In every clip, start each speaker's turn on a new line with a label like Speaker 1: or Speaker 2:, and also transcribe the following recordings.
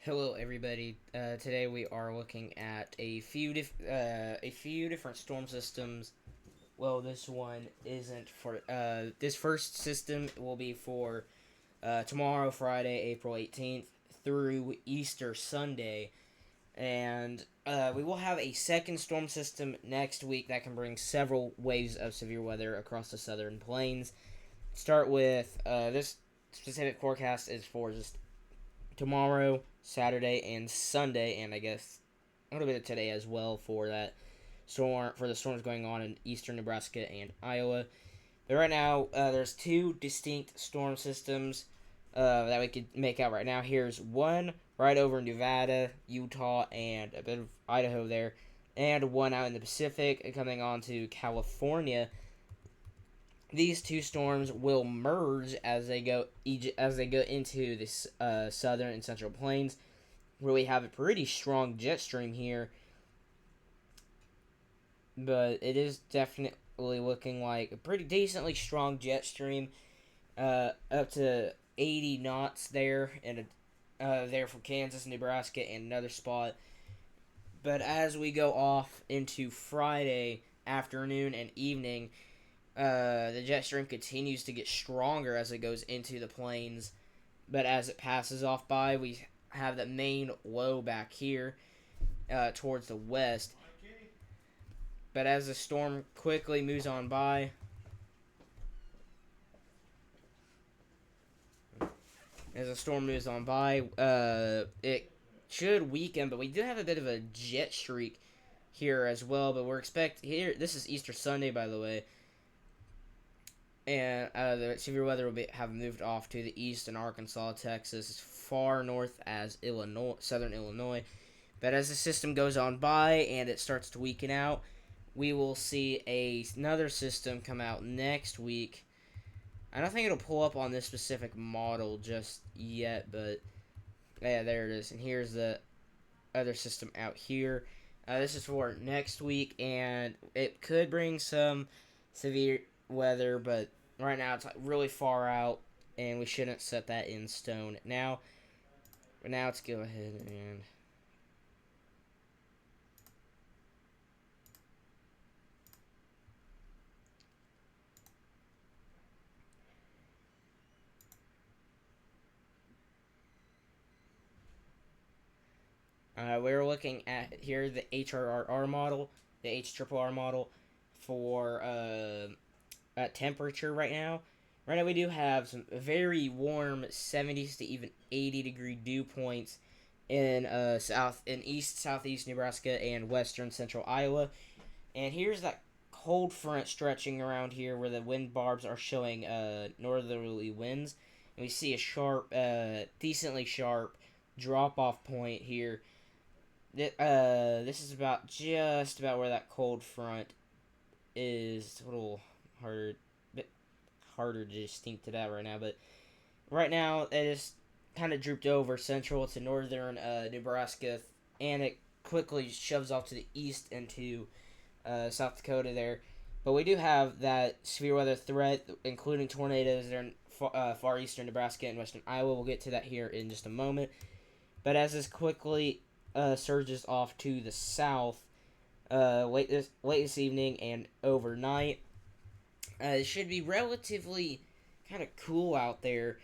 Speaker 1: Hello, everybody. Today we are looking at a few different storm systems. Well, this one isn't for. This first system will be for tomorrow, Friday, April 18th, through Easter Sunday, and we will have a second storm system next week that can bring several waves of severe weather across the southern plains. Start with this specific forecast is for just tomorrow, Saturday, and Sunday, and I guess a little bit of today as well for that storm for the storms going on in eastern Nebraska and Iowa. But right now, there's two distinct storm systems that we could make out right now. Here's one right over Nevada, Utah, and a bit of Idaho there, and one out in the Pacific coming on to California. These two storms will merge as they go into the southern and central plains, where we have a pretty strong jet stream here. But it is definitely looking like a pretty decently strong jet stream, up to 80 knots there, and there for Kansas, Nebraska, and another spot. But as we go off into Friday afternoon and evening, the jet stream continues to get stronger as it goes into the plains, but as it passes off by, we have the main low back here towards the west. But as the storm quickly moves on by, it should weaken, but we do have a bit of a jet streak here as well. But we're here. This is Easter Sunday, by the way, and the severe weather will have moved off to the east in Arkansas, Texas, as far north as Illinois, southern Illinois. But as the system goes on by and it starts to weaken out, we will see another system come out next week. I don't think it'll pull up on this specific model just yet, but yeah, there it is. And here's the other system out here. This is for next week, and it could bring some severe weather, but right now it's really far out, and we shouldn't set that in stone now. But now let's go ahead and we're looking at here the HRR model, the HRRR model for temperature right now. Right now we do have some very warm 70s to even 80-degree dew points in east southeast Nebraska and western central Iowa. And here's that cold front stretching around here where the wind barbs are showing northerly winds. And we see a sharp, decently sharp drop off point here. This is just about where that cold front is. It's a little bit harder to distinct to that right now, but right now it is kind of drooped over central to northern Nebraska, and it quickly shoves off to the east into South Dakota there. But we do have that severe weather threat, including tornadoes there in far eastern Nebraska and western Iowa. We'll get to that here in just a moment. But as this quickly surges off to the south late this evening and overnight, it should be relatively kind of cool out there.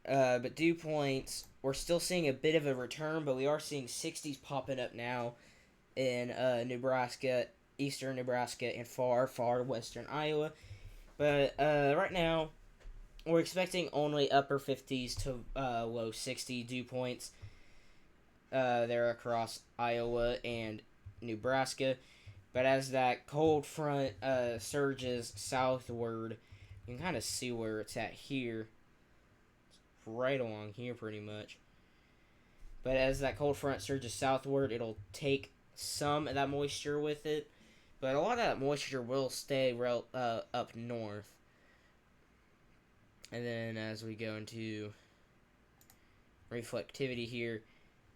Speaker 1: But dew points, we're still seeing a bit of a return, but we are seeing 60s popping up now in Nebraska, eastern Nebraska, and far western Iowa. But right now, we're expecting only upper 50s to low 60 dew points there across Iowa and Nebraska. But as that cold front surges southward, you can kind of see where it's at here. It's right along here pretty much. But as that cold front surges southward, it'll take some of that moisture with it. But a lot of that moisture will stay up north. And then as we go into reflectivity here,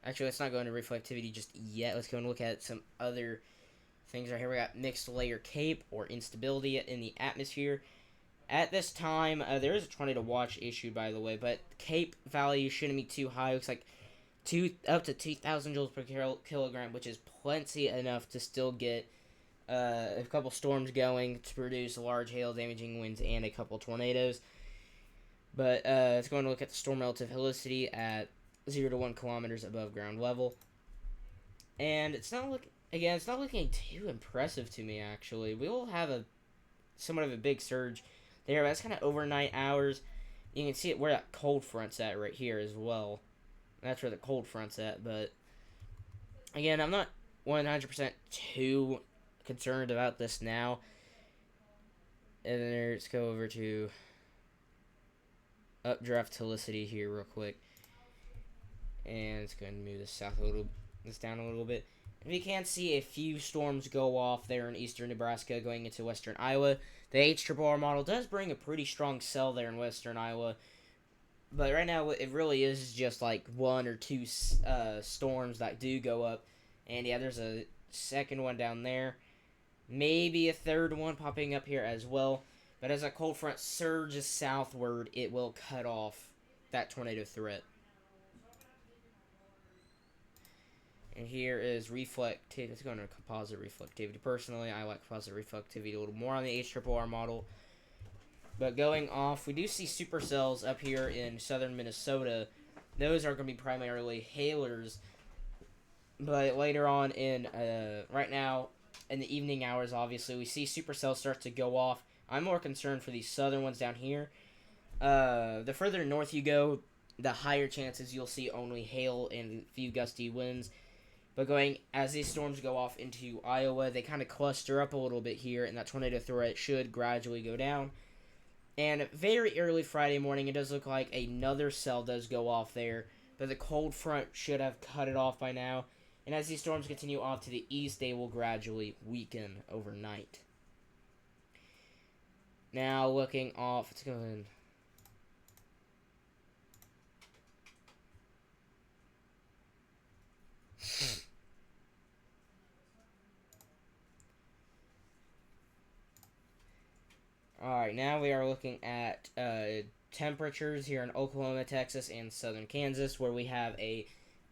Speaker 1: actually, let's not go into reflectivity just yet. Let's go and look at some other things right here. We got mixed layer CAPE, or instability in the atmosphere. At this time, there is a tornado watch issued, by the way, but CAPE value shouldn't be too high. Looks like up to 2,000 joules per kilogram, which is plenty enough to still get a couple storms going to produce large hail damaging winds and a couple tornadoes. But it's going to look at the storm relative helicity at 0 to 1 kilometers above ground level. And it's not looking too impressive to me, actually. We will have somewhat of a big surge there, but that's kind of overnight hours. You can see it where that cold front's at right here as well. That's where the cold front's at, but again, I'm not 100% too concerned about this now. And then let's go over to updraft helicity here real quick. And it's going to move this down a little bit. And we can see a few storms go off there in eastern Nebraska going into western Iowa. The HRRR model does bring a pretty strong cell there in western Iowa. But right now, it really is just like one or two storms that do go up. And yeah, there's a second one down there. Maybe a third one popping up here as well. But as a cold front surges southward, it will cut off that tornado threat. And here is reflectivity. Let's go into composite reflectivity. Personally, I like composite reflectivity a little more on the HRRR model. But going off, we do see supercells up here in southern Minnesota. Those are going to be primarily hailers. But later on right now, in the evening hours, obviously, we see supercells start to go off. I'm more concerned for these southern ones down here. The further north you go, the higher chances you'll see only hail and a few gusty winds. But as these storms go off into Iowa, they kind of cluster up a little bit here, and that tornado threat should gradually go down. And very early Friday morning, it does look like another cell does go off there, but the cold front should have cut it off by now. And as these storms continue off to the east, they will gradually weaken overnight. Now looking off, let's go in. Alright, now we are looking at temperatures here in Oklahoma, Texas, and southern Kansas, where we have a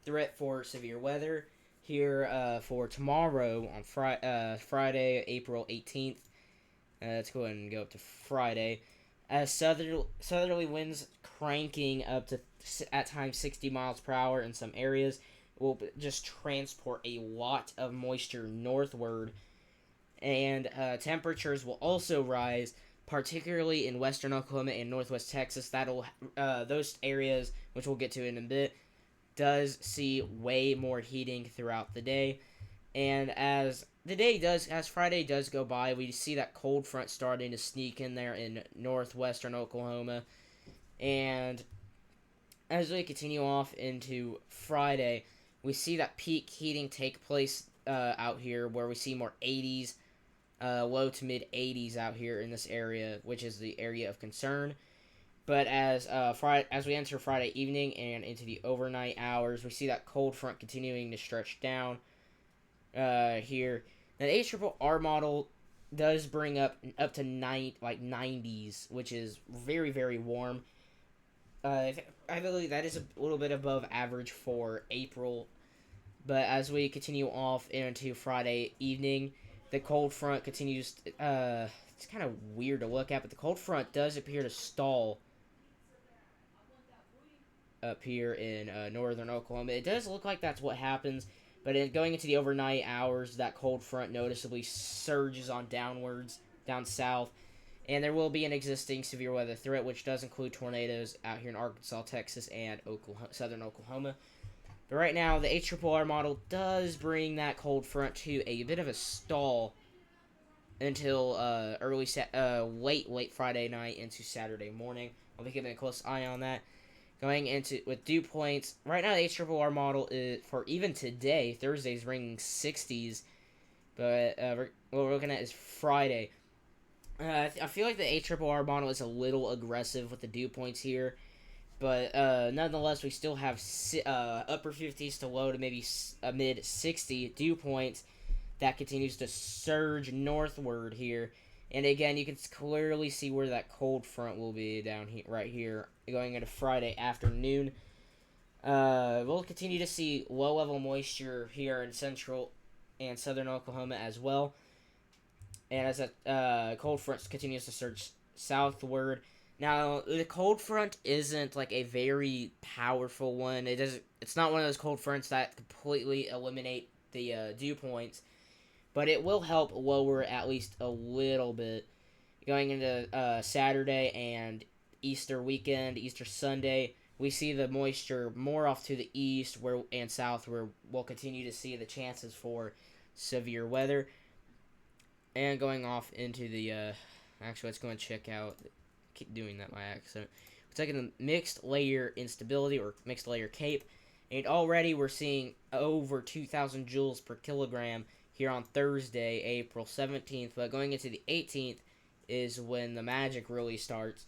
Speaker 1: threat for severe weather here for tomorrow on Friday, April 18th. Let's go ahead and go up to Friday. Southerly winds cranking up to, at times, 60 miles per hour in some areas will just transport a lot of moisture northward. And temperatures will also rise, particularly in western Oklahoma and northwest Texas. Those areas, which we'll get to in a bit, does see way more heating throughout the day. And as Friday does go by, we see that cold front starting to sneak in there in northwestern Oklahoma. And as we continue off into Friday, we see that peak heating take place out here, where we see more 80s, low to mid 80s out here in this area, which is the area of concern. But as we enter Friday evening and into the overnight hours, we see that cold front continuing to stretch down here. Now, the HRRR model does bring up to 90s, which is very, very warm. I believe that is a little bit above average for April. But as we continue off into Friday evening, the cold front continues. It's kind of weird to look at, but the cold front does appear to stall up here in northern Oklahoma. It does look like that's what happens, but going into the overnight hours, that cold front noticeably surges on downwards, down south, and there will be an existing severe weather threat, which does include tornadoes out here in Arkansas, Texas, and southern Oklahoma. But right now, the HRRR model does bring that cold front to a bit of a stall until late Friday night into Saturday morning. I'll be keeping a close eye on that. Going into with dew points, right now the HRRR model is, for even today, Thursday's ringing 60s, but what we're looking at is Friday. I feel like the HRRR model is a little aggressive with the dew points here, but nonetheless, we still have upper 50s to low to maybe mid 60 dew points that continues to surge northward here. And again, you can clearly see where that cold front will be down here, right here, going into Friday afternoon. We'll continue to see low level moisture here in central and southern Oklahoma as well. And as that cold front continues to surge southward. Now, the cold front isn't like a very powerful one. It's not one of those cold fronts that completely eliminate the dew points, but it will help lower at least a little bit going into Saturday and Easter weekend, Easter Sunday. We see the moisture more off to the east and south, where we'll continue to see the chances for severe weather. And going off into the actually, let's go and check out. Keep doing that by accident. We're taking the mixed layer instability or mixed layer CAPE, and already we're seeing over 2,000 joules per kilogram here on Thursday, April 17th. But going into the 18th is when the magic really starts.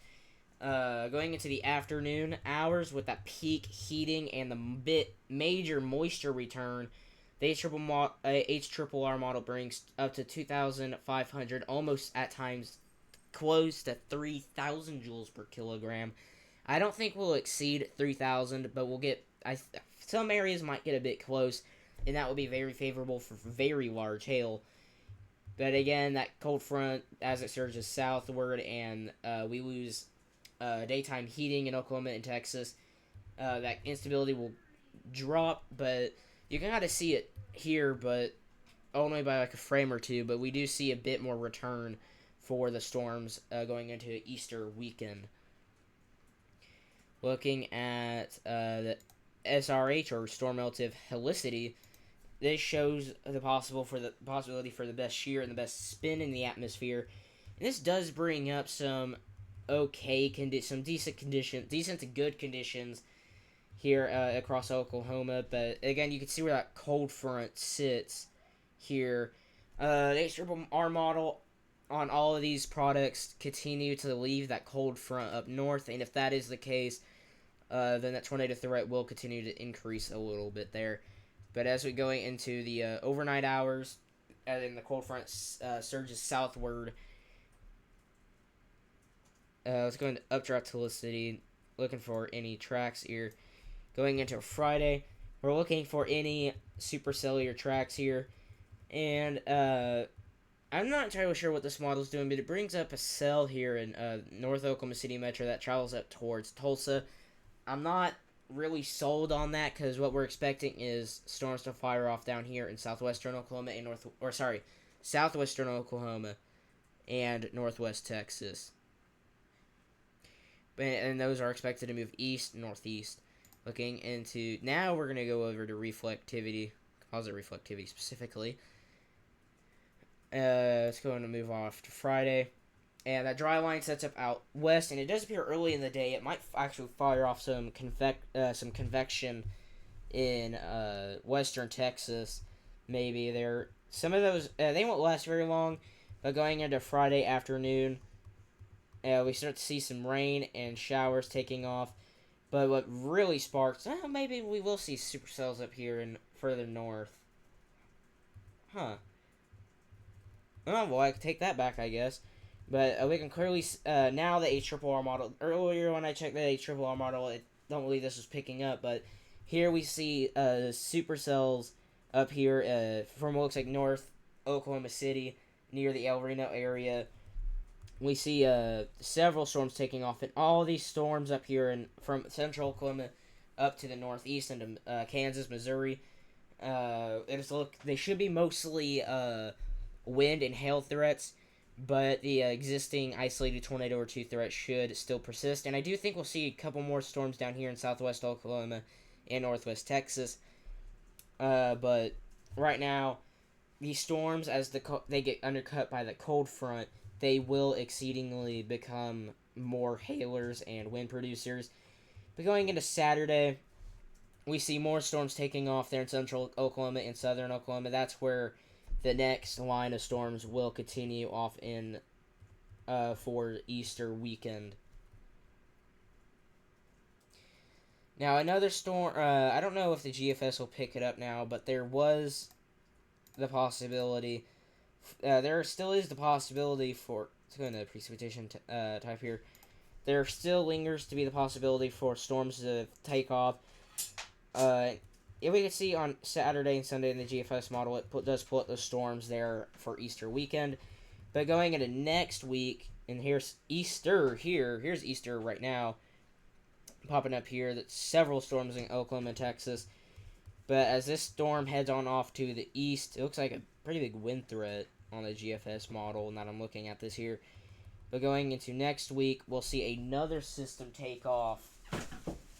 Speaker 1: Going into the afternoon hours with that peak heating and the major moisture return, the HRRR model brings up to 2,500, almost at times close to 3,000 joules per kilogram. I don't think we'll exceed 3,000, but we'll get. Some areas might get a bit close, and that would be very favorable for very large hail. But again, that cold front, as it surges southward, and we lose daytime heating in Oklahoma and Texas, that instability will drop, but you can kind of see it here, but only by like a frame or two. But we do see a bit more return for the storms going into Easter weekend. Looking at the SRH, or storm relative helicity, this shows the possibility for the best shear and the best spin in the atmosphere. And this does bring up some some decent to good conditions here across Oklahoma. But again, you can see where that cold front sits here. The HRRR model on all of these products continue to leave that cold front up north, and if that is the case, then that tornado threat will continue to increase a little bit there. But as we go into the overnight hours, and then the cold front surges southward. Let's go into updraft helicity, looking for any tracks here. Going into Friday, we're looking for any supercellular tracks here. And I'm not entirely sure what this model is doing, but it brings up a cell here in North Oklahoma City Metro that travels up towards Tulsa. I'm not really sold on that, because what we're expecting is storms to fire off down here in southwestern Oklahoma and southwestern Oklahoma and northwest Texas. And those are expected to move east, northeast. Looking into, now we're going to go over to reflectivity, composite reflectivity specifically. Let's go and move off to Friday. And that dry line sets up out west, and it does appear early in the day. It might actually fire off some convection in western Texas. Maybe there. Some of those, they won't last very long, but going into Friday afternoon, we start to see some rain and showers taking off. But what really sparks, maybe we will see supercells up here and further north. Huh. Oh, well, I can take that back, I guess. But we can clearly, now the HRRR model, earlier when I checked the HRRR model, I don't believe this was picking up, but here we see supercells up here from what looks like North Oklahoma City, near the El Reno area. We see several storms taking off, and all these storms up here from central Oklahoma up to the northeast into Kansas, Missouri. They should be mostly wind and hail threats, but the existing isolated tornado or two threat should still persist. And I do think we'll see a couple more storms down here in southwest Oklahoma and northwest Texas. But right now, these storms, as they get undercut by the cold front, they will exceedingly become more hailers and wind producers. But going into Saturday, we see more storms taking off there in central Oklahoma and southern Oklahoma. That's where the next line of storms will continue off in for Easter weekend. Now, another storm, I don't know if the GFS will pick it up now, but there was the possibility, there still is the possibility for, let's go into precipitation type here, there still lingers to be the possibility for storms to take off Uh, if we can see on Saturday and Sunday in the GFS model, does pull up those storms there for Easter weekend. But going into next week, and here's Easter here. Here's Easter right now, popping up here. That's several storms in Oklahoma and Texas. But as this storm heads on off to the east, it looks like a pretty big wind threat on the GFS model. Now I'm looking at this here. But going into next week, we'll see another system take off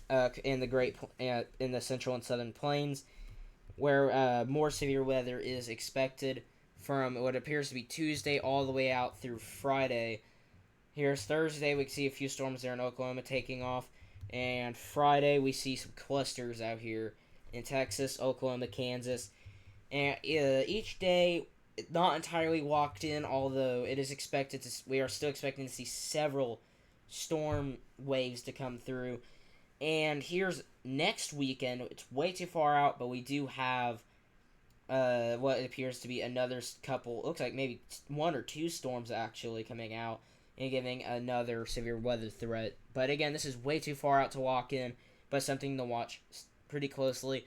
Speaker 1: in the central and southern plains, where more severe weather is expected from what appears to be Tuesday all the way out through Friday. Here's Thursday, we can see a few storms there in Oklahoma taking off, and Friday we see some clusters out here in Texas, Oklahoma, Kansas, and each day not entirely locked in, although it is expected to. We are still expecting to see several storm waves to come through. And here's next weekend. It's way too far out, but we do have what appears to be another couple. Looks like maybe one or two storms actually coming out and giving another severe weather threat. But again, this is way too far out to lock in, but something to watch pretty closely.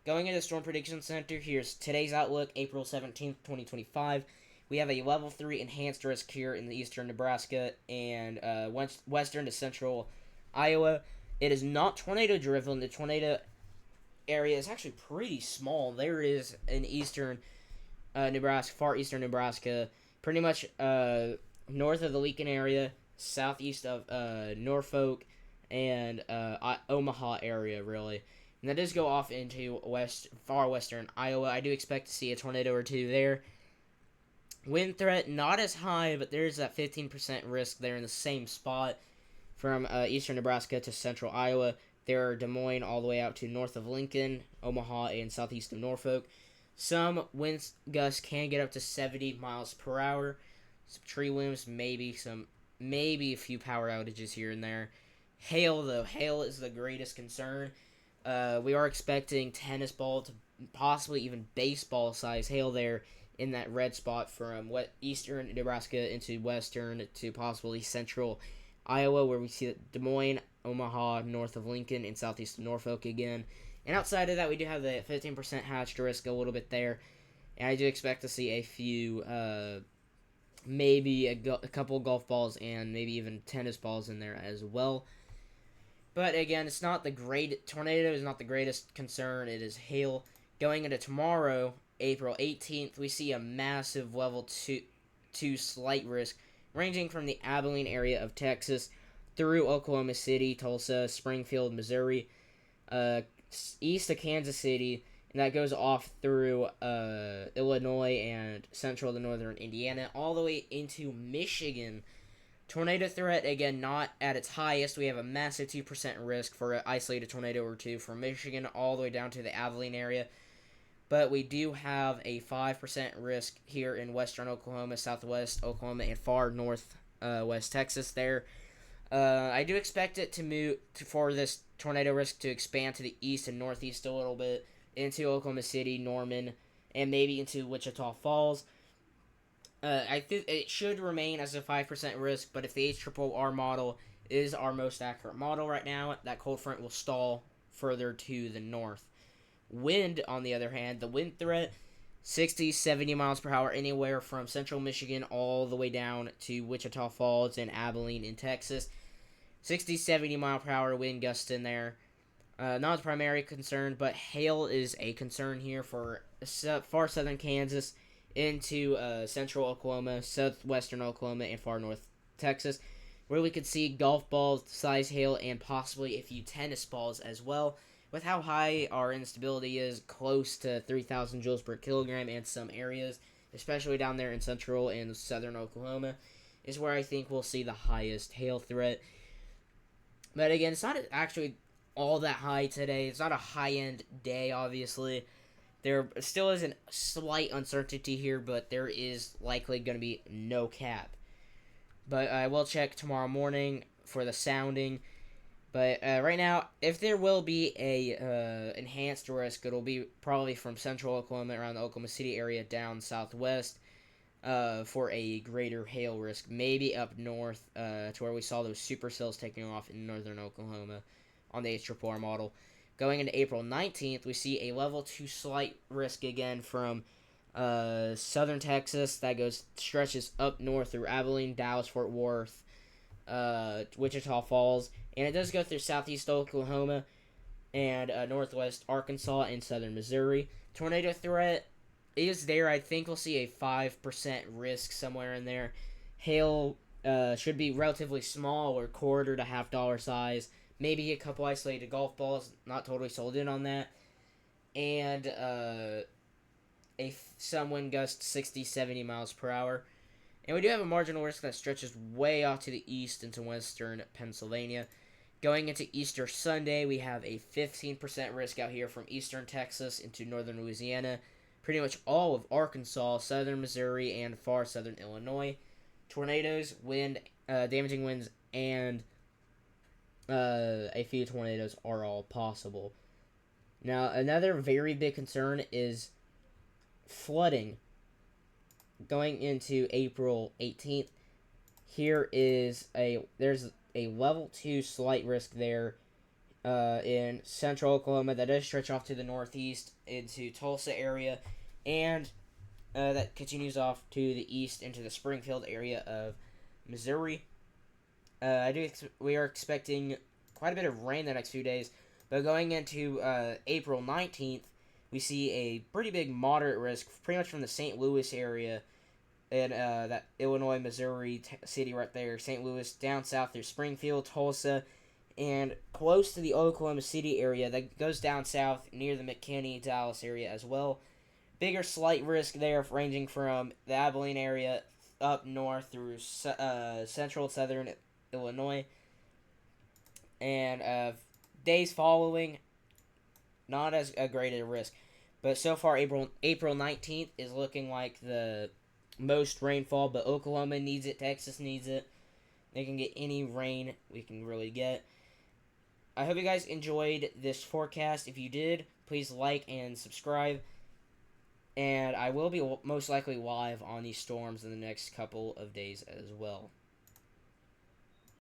Speaker 1: Going into Storm Prediction Center, here's today's outlook, April 17th, 2025. We have a level 3 enhanced risk here in the eastern Nebraska and western to central Iowa. It is not tornado driven. The tornado area is actually pretty small. There is in eastern Nebraska, far eastern Nebraska, pretty much north of the Lincoln area, southeast of Norfolk, and Omaha area, really. And that does go off into far western Iowa. I do expect to see a tornado or two there. Wind threat, not as high, but there's that 15% risk there in the same spot from eastern Nebraska to central Iowa. There are Des Moines all the way out to north of Lincoln, Omaha, and southeast of Norfolk. Some wind gusts can get up to 70 miles per hour. Some tree limbs, maybe a few power outages here and there. Hail, though. Hail is the greatest concern. We are expecting tennis ball to possibly even baseball size hail there in that red spot from eastern Nebraska into western to possibly central Iowa, where we see Des Moines, Omaha, north of Lincoln, and southeast of Norfolk again. And outside of that, we do have the 15% hatched risk a little bit there. And I do expect to see a few, maybe a couple golf balls and maybe even tennis balls in there as well. But again, it's not the tornado is not the greatest concern. It is hail. Going into tomorrow, April 18th, we see a massive level 2 slight risk, ranging from the Abilene area of Texas through Oklahoma City, Tulsa, Springfield, Missouri, east of Kansas City, and that goes off through Illinois and central to northern Indiana, all the way into Michigan. Tornado threat, again, not at its highest. We have a massive 2% risk for an isolated tornado or two from Michigan all the way down to the Abilene area. But we do have a 5% risk here in western Oklahoma, southwest Oklahoma, and far north west Texas there. I do expect it to move for this tornado risk to expand to the east and northeast a little bit into Oklahoma City, Norman, and maybe into Wichita Falls. I think it should remain as a 5% risk, but if the HRRR model is our most accurate model right now, that cold front will stall further to the north. Wind, on the other hand, the wind threat, 60, 70 miles per hour anywhere from central Michigan all the way down to Wichita Falls and Abilene in Texas. 60, 70 mile per hour wind gusts in there. Not the primary concern, but hail is a concern here for far southern Kansas into central Oklahoma, southwestern Oklahoma, and far north Texas, where we could see golf ball size hail and possibly a few tennis balls as well. With how high our instability is, close to 3,000 joules per kilogram in some areas, especially down there in central and southern Oklahoma, is where I think we'll see the highest hail threat. But again, it's not actually all that high today. It's not a high-end day, obviously. There still is a slight uncertainty here, but there is likely going to be no cap. But I will check tomorrow morning for the sounding. But right now, if there will be a enhanced risk, it'll be probably from central Oklahoma around the Oklahoma City area down southwest for a greater hail risk. Maybe up north to where we saw those supercells taking off in northern Oklahoma on the HRRR model. Going into April 19th, we see a level 2 slight risk again from southern Texas that stretches up north through Abilene, Dallas, Fort Worth, Wichita Falls, and it does go through southeast Oklahoma and northwest Arkansas and southern Missouri. Tornado threat is there. I think we'll see a 5% risk somewhere in there. Hail should be relatively small or quarter to $half size. Maybe a couple isolated golf balls. Not totally sold in on that. And some wind gusts 60, 70 miles per hour. And we do have a marginal risk that stretches way off to the east into western Pennsylvania. Going into Easter Sunday, we have a 15% risk out here from eastern Texas into northern Louisiana, pretty much all of Arkansas, southern Missouri, and far southern Illinois. Tornadoes, damaging winds, and a few tornadoes are all possible. Now, another very big concern is flooding. Going into April 18th, there's a level 2 slight risk there in central Oklahoma that does stretch off to the northeast into Tulsa area, and that continues off to the east into the Springfield area of Missouri. We are expecting quite a bit of rain the next few days, but going into April 19th, we see a pretty big moderate risk, pretty much from the St. Louis area, and that Illinois, Missouri city right there, St. Louis, down south through Springfield, Tulsa, and close to the Oklahoma City area that goes down south near the McKinney, Dallas area as well. Bigger slight risk there, ranging from the Abilene area up north through central southern Illinois. And days following, not as great a risk. But so far, April 19th is looking like the most rainfall, but Oklahoma needs it, Texas needs it. They can get any rain we can really get. I hope you guys enjoyed this forecast. If you did, please like and subscribe. And I will be most likely live on these storms in the next couple of days as well.